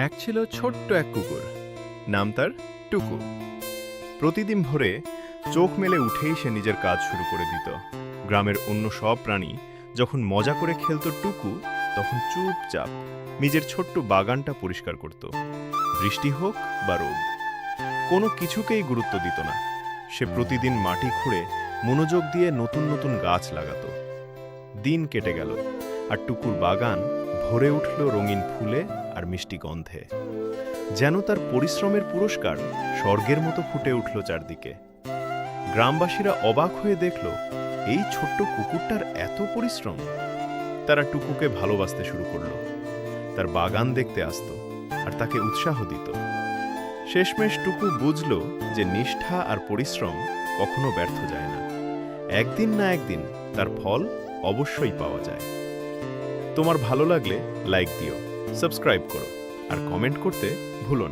এক ছিল ছোট্ট এক কুকুর, নাম তার টুকু। প্রতিদিন ভোরে চোখ মেলে উঠেই সে নিজের কাজ শুরু করে দিত। গ্রামের অন্য সব প্রাণী যখন মজা করে খেলত, টুকু তখন চুপচাপ নিজের ছোট্ট বাগানটা পরিষ্কার করত। বৃষ্টি হোক বা রোদ, কোনো কিছুকেই গুরুত্ব দিত না। সে প্রতিদিন মাটি খুঁড়ে মনোযোগ দিয়ে নতুন নতুন গাছ লাগাত। দিন কেটে গেল, আর টুকুর বাগান ভরে উঠল রঙিন ফুলে আর মিষ্টি গন্ধে। যেন তার পরিশ্রমের পুরস্কার স্বর্গের মতো ফুটে উঠল চারদিকে। গ্রামবাসীরা অবাক হয়ে দেখল, এই ছোট্ট কুকুরটার এত পরিশ্রম। তারা টুকুকে ভালোবাসতে শুরু করল, তার বাগান দেখতে আসতো আর তাকে উৎসাহ দিত। শেষমেশ টুকু বুঝল যে নিষ্ঠা আর পরিশ্রম কখনো ব্যর্থ যায় না। একদিন না একদিন তার ফল অবশ্যই পাওয়া যায়। তোমার ভালো লাগলে লাইক দিও, সাবস্ক্রাইব করো আর কমেন্ট করতে ভুলো না।